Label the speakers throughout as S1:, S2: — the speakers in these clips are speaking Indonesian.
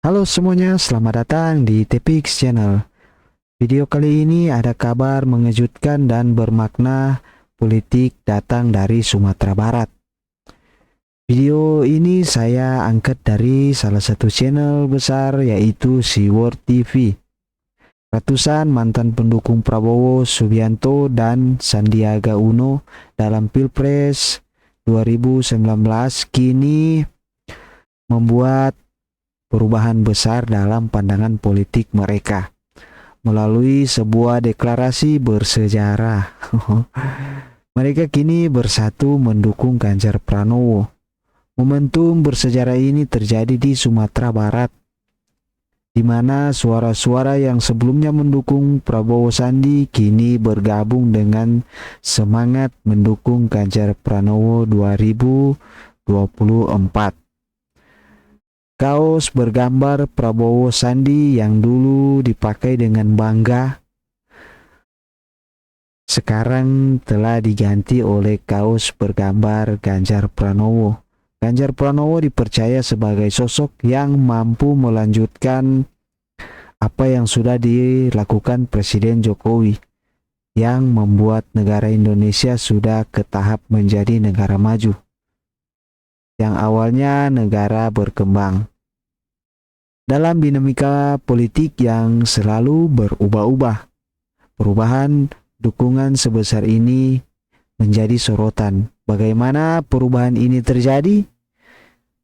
S1: Halo semuanya, selamat datang di TPX Channel. Video kali ini ada kabar mengejutkan dan bermakna politik datang dari Sumatera Barat. Video ini saya angkat dari salah satu channel besar yaitu Seaworld TV. Ratusan mantan pendukung Prabowo Subianto dan Sandiaga Uno dalam Pilpres 2019 kini membuat perubahan besar dalam pandangan politik mereka melalui sebuah deklarasi bersejarah. Mereka kini bersatu mendukung Ganjar Pranowo. Momentum bersejarah ini terjadi di Sumatera Barat, di mana suara-suara yang sebelumnya mendukung Prabowo Sandi kini bergabung dengan semangat mendukung Ganjar Pranowo 2024. Kaos bergambar Prabowo Sandi yang dulu dipakai dengan bangga sekarang telah diganti oleh kaos bergambar Ganjar Pranowo. Ganjar Pranowo dipercaya sebagai sosok yang mampu melanjutkan apa yang sudah dilakukan Presiden Jokowi yang membuat negara Indonesia sudah ke tahap menjadi negara maju, yang awalnya negara berkembang. Dalam dinamika politik yang selalu berubah-ubah, perubahan dukungan sebesar ini menjadi sorotan. Bagaimana perubahan ini terjadi?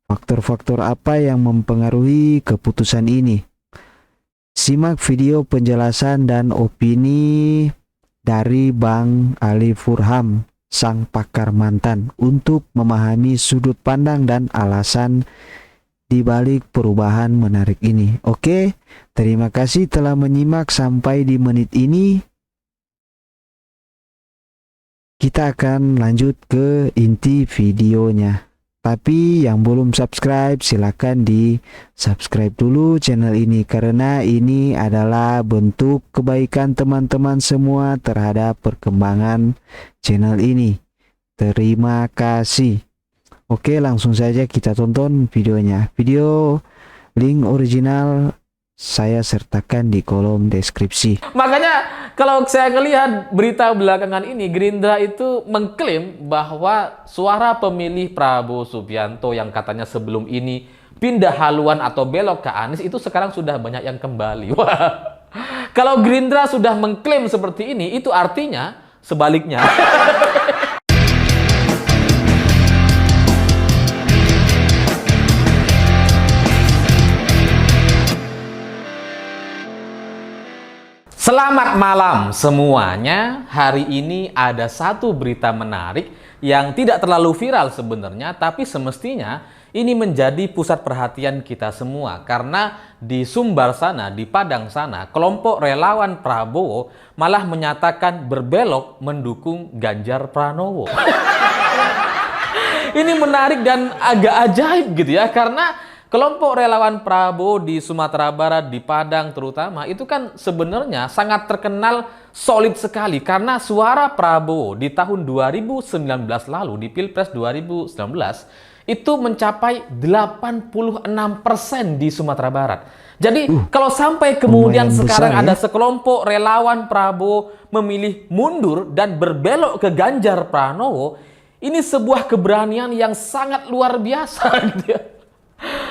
S1: Faktor-faktor apa yang mempengaruhi keputusan ini? Simak video penjelasan dan opini dari Bang Ali Furham, sang pakar mantan, untuk memahami sudut pandang dan alasan di balik perubahan menarik ini. Oke, terima kasih telah menyimak sampai di menit ini. Kita akan lanjut ke inti videonya. Tapi yang belum subscribe silakan di subscribe dulu channel ini, karena ini adalah bentuk kebaikan teman-teman semua terhadap perkembangan channel ini. Terima kasih. Oke, langsung saja kita tonton videonya. Video link original saya sertakan di kolom deskripsi.
S2: Makanya kalau saya ngelihat berita belakangan ini, Gerindra itu mengklaim bahwa suara pemilih Prabowo Subianto yang katanya sebelum ini pindah haluan atau belok ke Anies itu sekarang sudah banyak yang kembali. Wah, kalau Gerindra sudah mengklaim seperti ini, itu artinya sebaliknya. Selamat malam semuanya. Hari ini ada satu berita menarik yang tidak terlalu viral sebenarnya, tapi semestinya ini menjadi pusat perhatian kita semua. Karena di Sumbar sana, di Padang sana, kelompok relawan Prabowo malah menyatakan berbelok mendukung Ganjar Pranowo. Ini menarik dan agak ajaib gitu ya, karena kelompok relawan Prabowo di Sumatera Barat, di Padang terutama, itu kan sebenarnya sangat terkenal solid sekali. Karena suara Prabowo di tahun 2019 lalu, di Pilpres 2019, itu mencapai 86% di Sumatera Barat. Jadi kalau sampai kemudian sekarang ada sekelompok relawan Prabowo memilih mundur dan berbelok ke Ganjar Pranowo, ini sebuah keberanian yang sangat luar biasa gitu ya.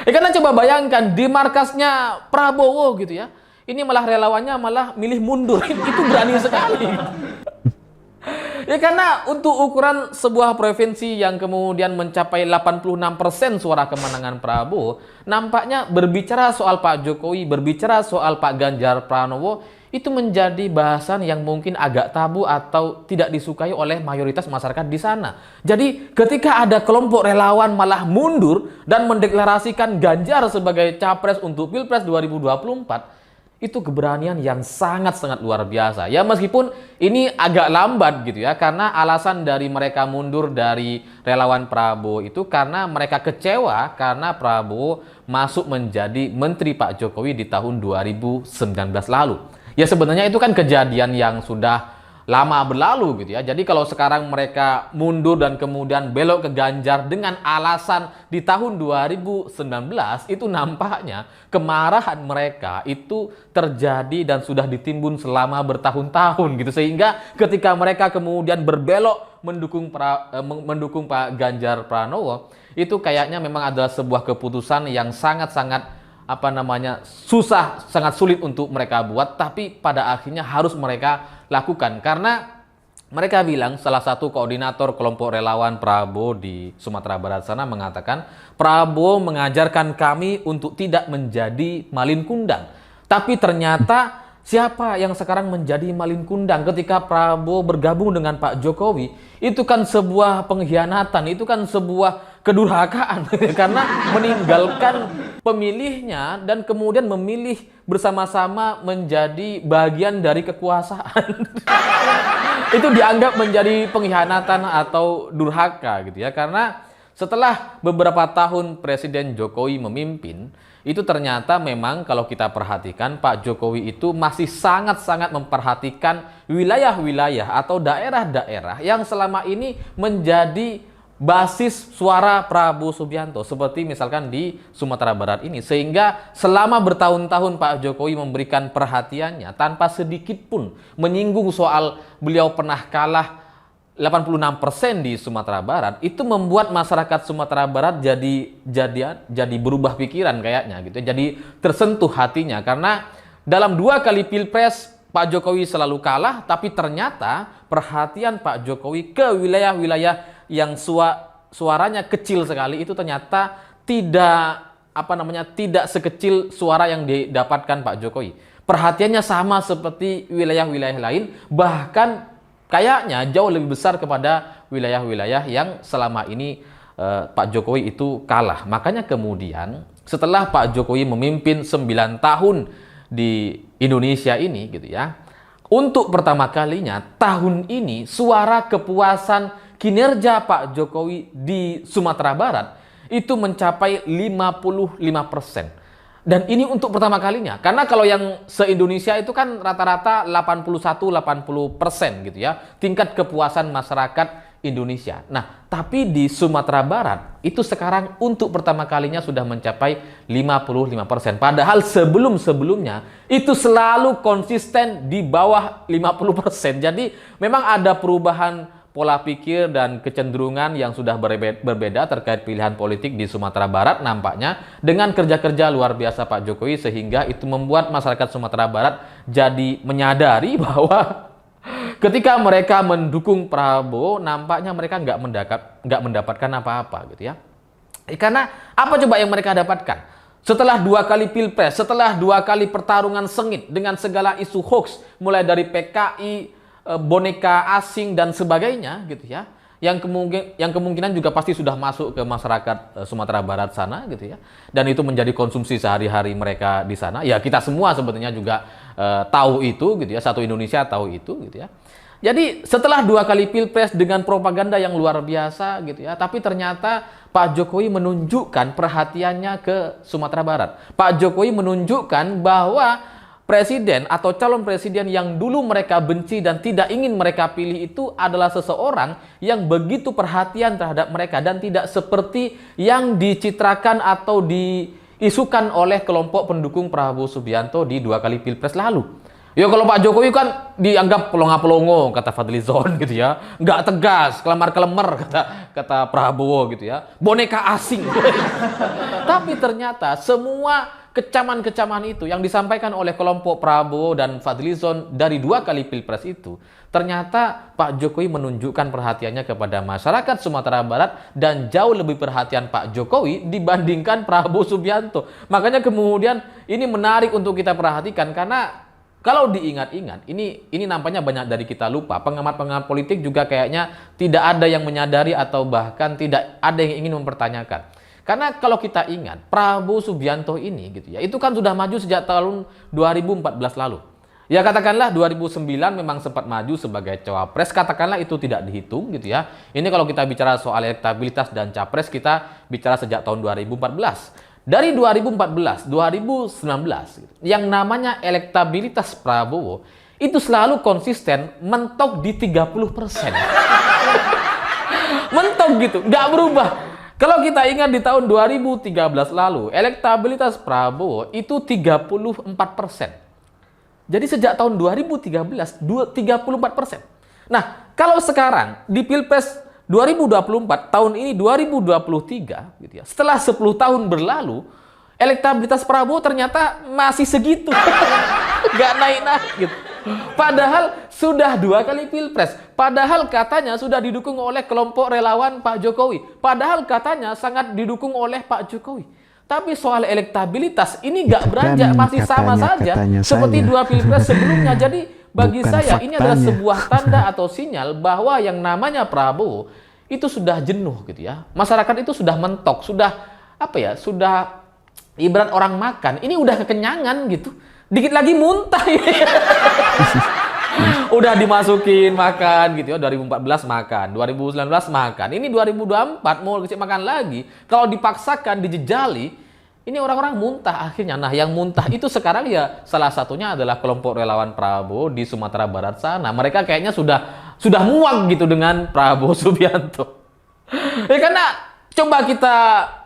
S2: Ya karena coba bayangkan di markasnya Prabowo gitu ya, ini malah relawannya malah milih mundur. Itu berani sekali. Ya karena untuk ukuran sebuah provinsi yang kemudian mencapai 86% suara kemenangan Prabowo, nampaknya berbicara soal Pak Jokowi, berbicara soal Pak Ganjar Pranowo, itu menjadi bahasan yang mungkin agak tabu atau tidak disukai oleh mayoritas masyarakat di sana. Jadi ketika ada kelompok relawan malah mundur dan mendeklarasikan Ganjar sebagai capres untuk Pilpres 2024, itu keberanian yang sangat-sangat luar biasa. Ya meskipun ini agak lambat gitu ya, karena alasan dari mereka mundur dari relawan Prabowo itu karena mereka kecewa karena Prabowo masuk menjadi menteri Pak Jokowi di tahun 2019 lalu. Ya sebenarnya itu kan kejadian yang sudah lama berlalu gitu ya. Jadi kalau sekarang mereka mundur dan kemudian belok ke Ganjar dengan alasan di tahun 2019, itu nampaknya kemarahan mereka itu terjadi dan sudah ditimbun selama bertahun-tahun gitu. Sehingga ketika mereka kemudian berbelok mendukung Pak Ganjar Pranowo, itu kayaknya memang adalah sebuah keputusan yang sangat-sangat susah, sangat sulit untuk mereka buat, tapi pada akhirnya harus mereka lakukan karena mereka bilang, salah satu koordinator kelompok relawan Prabowo di Sumatera Barat sana mengatakan, Prabowo mengajarkan kami untuk tidak menjadi malin kundang. Tapi ternyata siapa yang sekarang menjadi malin kundang ketika Prabowo bergabung dengan Pak Jokowi? Itu kan sebuah pengkhianatan, itu kan sebuah kedurhakaan karena meninggalkan pemilihnya dan kemudian memilih bersama-sama menjadi bagian dari kekuasaan. Itu dianggap menjadi pengkhianatan atau durhaka gitu ya, karena setelah beberapa tahun Presiden Jokowi memimpin, itu ternyata memang kalau kita perhatikan Pak Jokowi itu masih sangat-sangat memperhatikan wilayah-wilayah atau daerah-daerah yang selama ini menjadi basis suara Prabowo Subianto, seperti misalkan di Sumatera Barat ini. Sehingga selama bertahun-tahun Pak Jokowi memberikan perhatiannya tanpa sedikit pun menyinggung soal beliau pernah kalah 86% di Sumatera Barat, itu membuat masyarakat Sumatera Barat jadi berubah pikiran kayaknya gitu. Jadi tersentuh hatinya karena dalam 2 kali Pilpres Pak Jokowi selalu kalah, tapi ternyata perhatian Pak Jokowi ke wilayah-wilayah yang suaranya kecil sekali itu ternyata tidak sekecil suara yang didapatkan Pak Jokowi. Perhatiannya sama seperti wilayah-wilayah lain, bahkan kayaknya jauh lebih besar kepada wilayah-wilayah yang selama ini Pak Jokowi itu kalah. Makanya kemudian setelah Pak Jokowi memimpin 9 tahun di Indonesia ini gitu ya, untuk pertama kalinya tahun ini suara kepuasan kinerja Pak Jokowi di Sumatera Barat itu mencapai 55%. Dan ini untuk pertama kalinya. Karena kalau yang se-Indonesia itu kan rata-rata 81-80% gitu ya, tingkat kepuasan masyarakat Indonesia. Nah, tapi di Sumatera Barat itu sekarang untuk pertama kalinya sudah mencapai 55%. Padahal sebelum-sebelumnya itu selalu konsisten di bawah 50%. Jadi memang ada perubahan pola pikir dan kecenderungan yang sudah berbeda terkait pilihan politik di Sumatera Barat nampaknya dengan kerja-kerja luar biasa Pak Jokowi, sehingga itu membuat masyarakat Sumatera Barat jadi menyadari bahwa ketika mereka mendukung Prabowo nampaknya mereka nggak mendapatkan apa-apa gitu ya. Karena apa coba yang mereka dapatkan? Setelah 2 kali Pilpres, setelah 2 kali pertarungan sengit dengan segala isu hoax mulai dari PKI, boneka asing dan sebagainya gitu ya, yang kemungkinan juga pasti sudah masuk ke masyarakat Sumatera Barat sana gitu ya, dan itu menjadi konsumsi sehari-hari mereka di sana. Ya kita semua sebetulnya juga tahu itu gitu ya, satu Indonesia tahu itu gitu ya. Jadi setelah 2 kali Pilpres dengan propaganda yang luar biasa gitu ya, tapi ternyata Pak Jokowi menunjukkan perhatiannya ke Sumatera Barat. Pak Jokowi menunjukkan bahwa presiden atau calon presiden yang dulu mereka benci dan tidak ingin mereka pilih itu adalah seseorang yang begitu perhatian terhadap mereka dan tidak seperti yang dicitrakan atau diisukan oleh kelompok pendukung Prabowo Subianto di 2 kali Pilpres lalu. Ya kalau Pak Jokowi kan dianggap pelongo-pelongo kata Fadlizon gitu ya, nggak tegas, kelemar-kelemar kata Prabowo gitu ya, boneka asing. Tapi ternyata semua kecaman-kecaman itu yang disampaikan oleh kelompok Prabowo dan Fadlizon dari 2 kali Pilpres itu, ternyata Pak Jokowi menunjukkan perhatiannya kepada masyarakat Sumatera Barat dan jauh lebih perhatian Pak Jokowi dibandingkan Prabowo Subianto. Makanya kemudian ini menarik untuk kita perhatikan karena kalau diingat-ingat, ini nampaknya banyak dari kita lupa. Pengamat-pengamat politik juga kayaknya tidak ada yang menyadari atau bahkan tidak ada yang ingin mempertanyakan. Karena kalau kita ingat, Prabowo Subianto ini gitu ya, itu kan sudah maju sejak tahun 2014 lalu. Ya katakanlah 2009 memang sempat maju sebagai cawapres, katakanlah itu tidak dihitung gitu ya. Ini kalau kita bicara soal elektabilitas dan capres, kita bicara sejak tahun 2014. Dari 2014, 2019, yang namanya elektabilitas Prabowo itu selalu konsisten mentok di 30%. Mentok gitu, nggak berubah. Kalau kita ingat di tahun 2013 lalu, elektabilitas Prabowo itu 34%. Jadi sejak tahun 2013, 34%. Nah, kalau sekarang di Pilpres 2024, tahun ini 2023, gitu ya, setelah 10 tahun berlalu, elektabilitas Prabowo ternyata masih segitu. Nggak naik-naik gitu. Padahal sudah 2 kali Pilpres. Padahal katanya sudah didukung oleh kelompok relawan Pak Jokowi. Padahal katanya sangat didukung oleh Pak Jokowi. Tapi soal elektabilitas ini nggak beranjak, masih sama saja seperti 2 Pilpres sebelumnya. Jadi bagi saya ini adalah sebuah tanda atau sinyal bahwa yang namanya Prabowo itu sudah jenuh gitu ya. Masyarakat itu sudah mentok, sudah sudah ibarat orang makan. Ini udah kekenyangan gitu. Dikit lagi muntah. Udah dimasukin makan gitu ya, 2014 makan, 2019 makan, ini 2024 mau kasih makan lagi. Kalau dipaksakan, dijejali, ini orang-orang muntah akhirnya. Nah, yang muntah itu sekarang ya salah satunya adalah kelompok relawan Prabowo di Sumatera Barat sana. Mereka kayaknya sudah muak gitu dengan Prabowo Subianto. Ya karena coba kita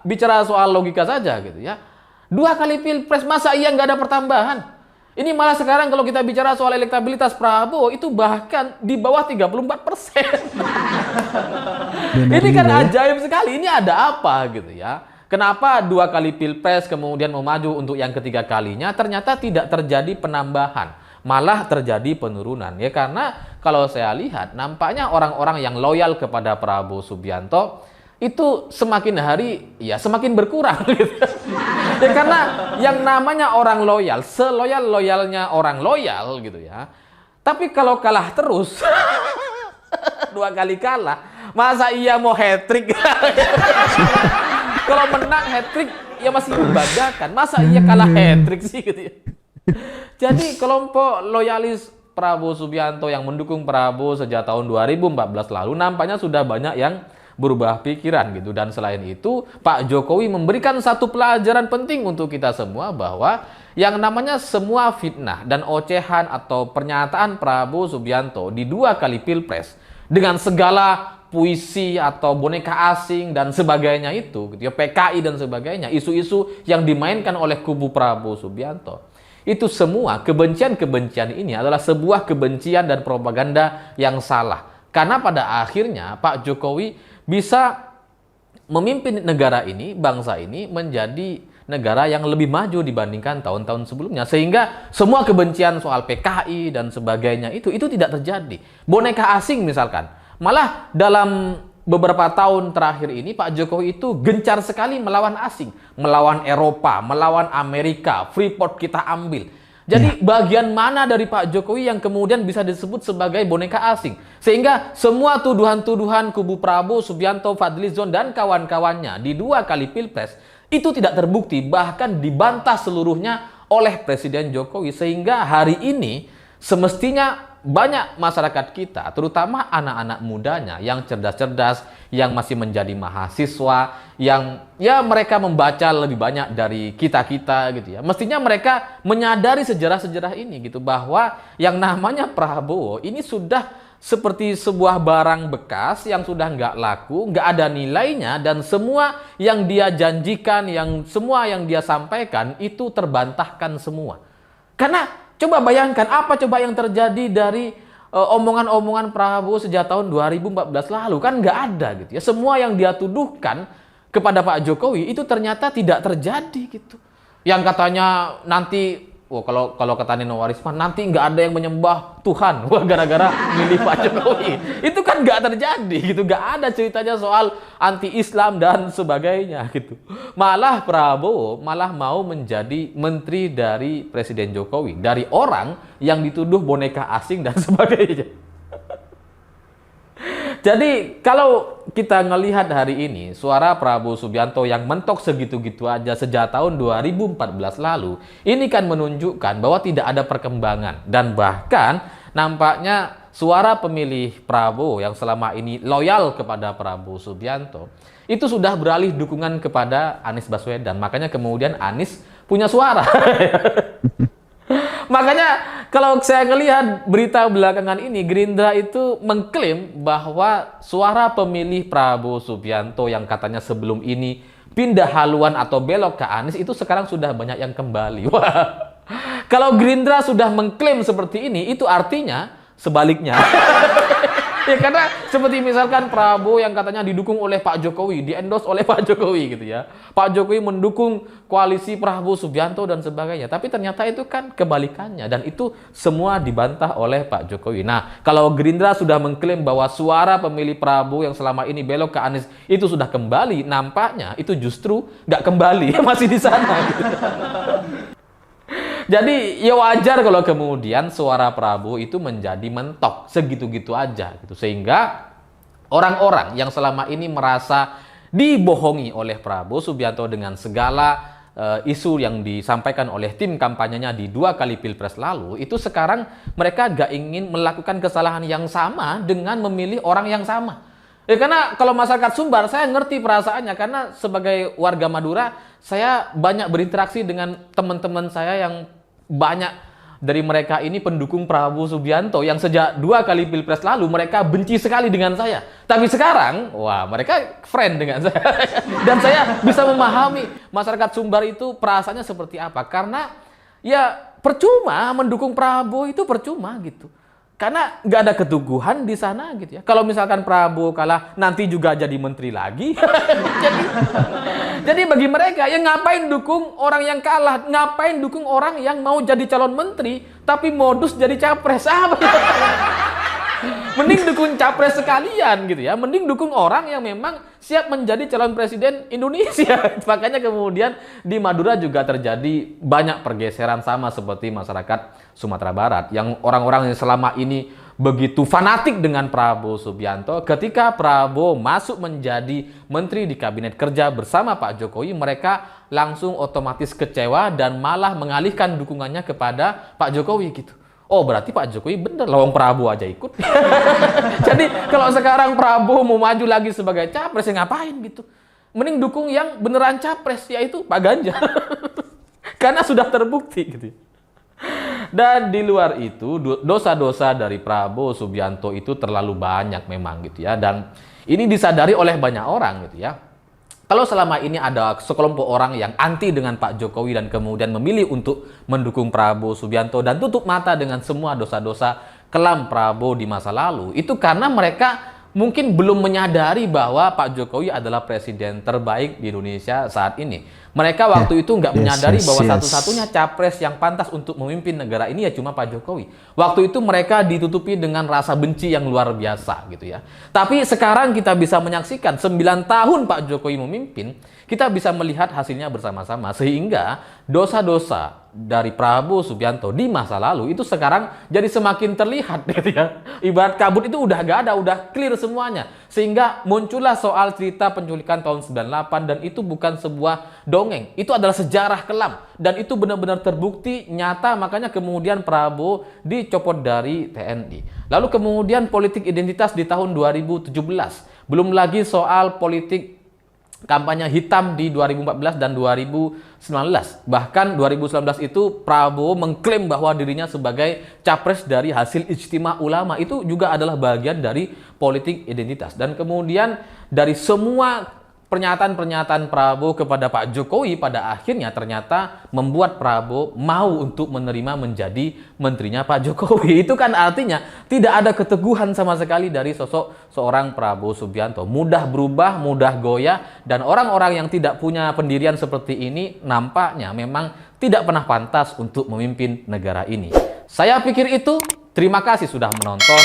S2: bicara soal logika saja gitu ya. 2 kali Pilpres masa iya nggak ada pertambahan? Ini malah sekarang kalau kita bicara soal elektabilitas Prabowo itu bahkan di bawah 34%. Ini kan ajaib sekali. Ini ada apa gitu ya? Kenapa 2 kali Pilpres kemudian mau maju untuk yang ketiga kalinya ternyata tidak terjadi penambahan, malah terjadi penurunan? Ya karena kalau saya lihat nampaknya orang-orang yang loyal kepada Prabowo Subianto itu semakin hari ya semakin berkurang gitu. Ya karena yang namanya orang loyal, seloyal-loyalnya orang loyal gitu ya. Tapi kalau kalah terus 2 kali kalah, masa iya mau hat-trick? Kalau menang hat-trick ya masih membanggakan. Masa iya kalah hat-trick sih gitu ya. Jadi kelompok loyalis Prabowo Subianto yang mendukung Prabowo sejak tahun 2014 lalu nampaknya sudah banyak yang berubah pikiran gitu. Dan selain itu Pak Jokowi memberikan satu pelajaran penting untuk kita semua bahwa yang namanya semua fitnah dan ocehan atau pernyataan Prabowo Subianto di 2 kali Pilpres dengan segala puisi atau boneka asing dan sebagainya itu gitu ya, PKI dan sebagainya, isu-isu yang dimainkan oleh kubu Prabowo Subianto, itu semua kebencian-kebencian ini adalah sebuah kebencian dan propaganda yang salah. Karena pada akhirnya Pak Jokowi bisa memimpin negara ini, bangsa ini menjadi negara yang lebih maju dibandingkan tahun-tahun sebelumnya. Sehingga semua kebencian soal PKI dan sebagainya itu tidak terjadi. Boneka asing misalkan. Malah dalam beberapa tahun terakhir ini Pak Jokowi itu gencar sekali melawan asing. Melawan Eropa, melawan Amerika, Freeport kita ambil. Jadi bagian mana dari Pak Jokowi yang kemudian bisa disebut sebagai boneka asing? Sehingga semua tuduhan-tuduhan kubu Prabowo, Subianto, Fadlizon, dan kawan-kawannya di 2 kali Pilpres itu tidak terbukti, bahkan dibantah seluruhnya oleh Presiden Jokowi. Sehingga hari ini semestinya banyak masyarakat kita, terutama anak-anak mudanya yang cerdas-cerdas, yang masih menjadi mahasiswa, yang ya mereka membaca lebih banyak dari kita-kita gitu ya. Mestinya mereka menyadari sejarah-sejarah ini gitu, bahwa yang namanya Prabowo ini sudah seperti sebuah barang bekas yang sudah nggak laku, nggak ada nilainya, dan semua yang dia janjikan, semua yang dia sampaikan itu terbantahkan semua. Karena coba bayangkan apa coba yang terjadi dari omongan-omongan Prabowo sejak tahun 2014 lalu, kan nggak ada gitu ya. Semua yang dia tuduhkan kepada Pak Jokowi itu ternyata tidak terjadi gitu. Yang katanya nanti, kalau kata Nino Warisman, nanti nggak ada yang menyembah Tuhan, gara-gara milih Pak Jokowi. Itu kan nggak terjadi gitu, nggak ada ceritanya soal anti-Islam dan sebagainya gitu. Malah Prabowo mau menjadi menteri dari Presiden Jokowi, dari orang yang dituduh boneka asing dan sebagainya. Jadi kalau kita ngelihat hari ini suara Prabowo Subianto yang mentok segitu-gitu aja sejak tahun 2014 lalu, ini kan menunjukkan bahwa tidak ada perkembangan, dan bahkan nampaknya suara pemilih Prabowo yang selama ini loyal kepada Prabowo Subianto itu sudah beralih dukungan kepada Anies Baswedan. Makanya kemudian Anies punya suara. Makanya kalau saya ngelihat berita belakangan ini, Gerindra itu mengklaim bahwa suara pemilih Prabowo Subianto yang katanya sebelum ini pindah haluan atau belok ke Anies itu sekarang sudah banyak yang kembali. Wah, kalau Gerindra sudah mengklaim seperti ini, itu artinya sebaliknya. Ya karena seperti misalkan Prabowo yang katanya didukung oleh Pak Jokowi, di-endorse oleh Pak Jokowi gitu ya. Pak Jokowi mendukung koalisi Prabowo Subianto dan sebagainya. Tapi ternyata itu kan kebalikannya dan itu semua dibantah oleh Pak Jokowi. Nah, kalau Gerindra sudah mengklaim bahwa suara pemilih Prabowo yang selama ini belok ke Anies itu sudah kembali, nampaknya itu justru nggak kembali, masih di sana gitu. Jadi ya wajar kalau kemudian suara Prabowo itu menjadi mentok segitu-gitu aja gitu. Sehingga orang-orang yang selama ini merasa dibohongi oleh Prabowo Subianto dengan segala isu yang disampaikan oleh tim kampanyenya di 2 kali Pilpres lalu, itu sekarang mereka gak ingin melakukan kesalahan yang sama dengan memilih orang yang sama. Karena kalau masyarakat Sumbar, saya ngerti perasaannya. Karena sebagai warga Madura, saya banyak berinteraksi dengan teman-teman saya yang banyak dari mereka ini pendukung Prabowo Subianto yang sejak 2 kali Pilpres lalu mereka benci sekali dengan saya. Tapi sekarang, wah mereka friend dengan saya. Dan saya bisa memahami masyarakat Sumbar itu perasaannya seperti apa. Karena ya percuma mendukung Prabowo itu percuma gitu. Karena nggak ada keteguhan di sana gitu ya. Kalau misalkan Prabowo kalah, nanti juga jadi menteri lagi. jadi bagi mereka, ya ngapain dukung orang yang kalah? Ngapain dukung orang yang mau jadi calon menteri, tapi modus jadi capres? Apa? Mending dukung capres sekalian gitu ya. Mending dukung orang yang memang siap menjadi calon presiden Indonesia. Makanya kemudian di Madura juga terjadi banyak pergeseran sama seperti masyarakat Sumatera Barat. Yang orang-orang yang selama ini begitu fanatik dengan Prabowo Subianto, ketika Prabowo masuk menjadi menteri di kabinet kerja bersama Pak Jokowi, mereka langsung otomatis kecewa dan malah mengalihkan dukungannya kepada Pak Jokowi gitu. Oh berarti Pak Jokowi bener, lawang Prabowo aja ikut. Jadi kalau sekarang Prabowo mau maju lagi sebagai capres, ya ngapain gitu? Mending dukung yang beneran capres, yaitu Pak Ganjar. Karena sudah terbukti gitu. Dan di luar itu, dosa-dosa dari Prabowo Subianto itu terlalu banyak memang gitu ya. Dan ini disadari oleh banyak orang gitu ya. Kalau selama ini ada sekelompok orang yang anti dengan Pak Jokowi dan kemudian memilih untuk mendukung Prabowo Subianto dan tutup mata dengan semua dosa-dosa kelam Prabowo di masa lalu, itu karena mereka mungkin belum menyadari bahwa Pak Jokowi adalah presiden terbaik di Indonesia saat ini. Mereka waktu itu nggak menyadari bahwa satu-satunya capres yang pantas untuk memimpin negara ini ya cuma Pak Jokowi. Waktu itu mereka ditutupi dengan rasa benci yang luar biasa gitu ya. Tapi sekarang kita bisa menyaksikan 9 tahun Pak Jokowi memimpin, kita bisa melihat hasilnya bersama-sama sehingga dosa-dosa dari Prabowo Subianto di masa lalu itu sekarang jadi semakin terlihat gitu ya. Ibarat kabut itu udah gak ada, udah clear semuanya. Sehingga muncullah soal cerita penculikan tahun 98 dan itu bukan sebuah dongeng. Itu adalah sejarah kelam dan itu benar-benar terbukti nyata, makanya kemudian Prabowo dicopot dari TNI. Lalu kemudian politik identitas di tahun 2017. Belum lagi soal politik kampanye hitam di 2014 dan 2019. Bahkan 2019 itu Prabowo mengklaim bahwa dirinya sebagai capres dari hasil ijtima ulama. Itu juga adalah bagian dari politik identitas. Dan kemudian dari semua pernyataan-pernyataan Prabowo kepada Pak Jokowi pada akhirnya ternyata membuat Prabowo mau untuk menerima menjadi menterinya Pak Jokowi. Itu kan artinya tidak ada keteguhan sama sekali dari sosok seorang Prabowo Subianto. Mudah berubah, mudah goyah, dan orang-orang yang tidak punya pendirian seperti ini nampaknya memang tidak pernah pantas untuk memimpin negara ini. Saya pikir itu. Terima kasih sudah menonton.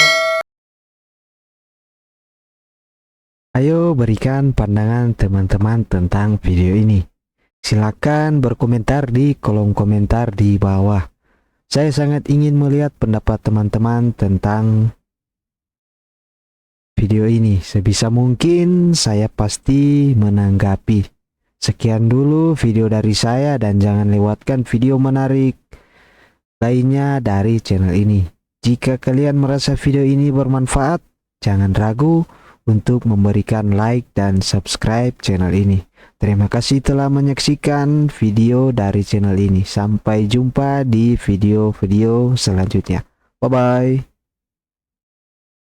S1: Ayo berikan pandangan teman-teman tentang video ini. Silakan berkomentar di kolom komentar di bawah. Saya sangat ingin melihat pendapat teman-teman tentang video ini. Sebisa mungkin saya pasti menanggapi. Sekian dulu video dari saya dan jangan lewatkan video menarik lainnya dari channel ini. Jika kalian merasa video ini bermanfaat, jangan ragu untuk memberikan like dan subscribe channel ini. Terima kasih telah menyaksikan video dari channel ini. Sampai jumpa di video-video selanjutnya. Bye-bye.